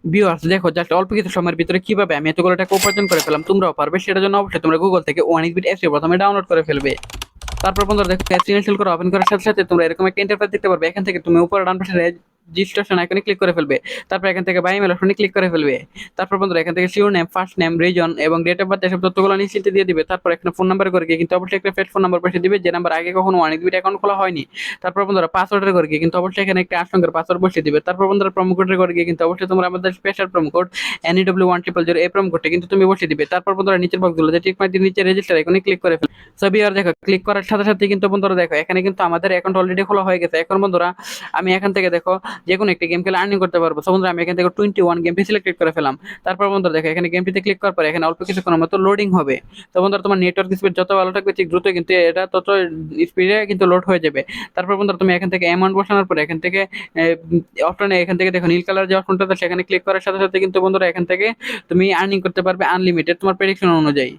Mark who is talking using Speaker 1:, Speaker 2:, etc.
Speaker 1: Viewers দেখো just অল্প কিছু সময়ের ভিতরে কিভাবে আমি এতগুলো টাকা উপার্জন করে ফেলাম, তোমরাও পারবে। সেটার জন্য অবশ্যই তোমরা গুগল থেকে ওয়ানিকবিট অ্যাপসটি প্রথমে ডাউনলোড করে ফেলবে। তারপর বন্ধুরা দেখো অ্যাপস ইনস্টল করে ওপেন করার সাথে সাথে তোমরা এরকম একটা ইন্টারফেস দেখতে পারবে। এখান থেকে তুমি উপরে ডান পাশে রেজিস্ট্রেশন আইকনে ক্লিক করে ফেলবে। তারপর এখান থেকে বাই মেল অপশনে ক্লিক করে ফেলবে। তারপর বন্ধুরা এখান থেকে sure name, first name, reason এবং ডেট অফ বার্থ এসব তথ্যগুলো নিশ্চিন্তে দিয়ে দিবে। তারপর এখানে ফোন নাম্বার করে গিয়ে কিন্তু অবশ্যই একটা ফেড ফোন নাম্বার পাশে দিবে, যে নাম্বার আগে কখনো ওয়ানিকবিট অ্যাকাউন্ট খোলা হয়নি। তারপর বন্ধুরা পাসওয়ার্ডের করে গিয়ে কিন্তু অবশ্যই এখানে একটা 8 সংখ্যার পাসওয়ার্ড বসিয়ে দিবে। তারপর বন্ধুরা প্রোমো কোডের করে গিয়ে কিন্তু অবশ্যই তোমরা আমাদের স্পেশাল প্রোমো কোড NEW1000 এই প্রোমো কোডটা কিন্তু তুমি বসিয়ে দিবে। তারপর বন্ধুরা নিচের বক্সগুলোতে টিক মার্ক দিয়ে নিচে রেজিস্টার আইকনে ক্লিক করে ফেলবে। সবই আর দেখো ক্লিক করার সাথে সাথে কিন্তু বন্ধুরা দেখো এখানে কিন্তু আমাদের অ্যাকাউন্ট অলরেডি খোলা হয়ে গেছে। এখন বন্ধুরা আমি এখান থেকে দেখো যে কোনো একটা গেম খেলে আর্নিং করতে পারবো। সো বন্ধুরা আমি এখান থেকে 21 গেমটি সিলেক্ট করে ফেলাম। তারপর বন্ধুরা দেখো এখানে গেমটিতে ক্লিক করার পর এখানে অল্প কিছুক্ষণের মতো লোডিং হবে। তো বন্ধুরা তোমার নেটওয়ার্ক স্পিড যত ভালো থাকবে ঠিক দ্রুত কিন্তু এটা তত স্পিডে কিন্তু লোড হয়ে যাবে। তারপর বন্ধুরা তুমি এখান থেকে অ্যামাউন্ট বসানোর পরে এখান থেকে অপশনে এখান থেকে দেখো নীল কালার যে অপশনটা সেখানে ক্লিক করার সাথে সাথে কিন্তু বন্ধুরা এখান থেকে তুমি আর্নিং করতে পারবে আনলিমিটেড তোমার প্রেডিকশন অনুযায়ী।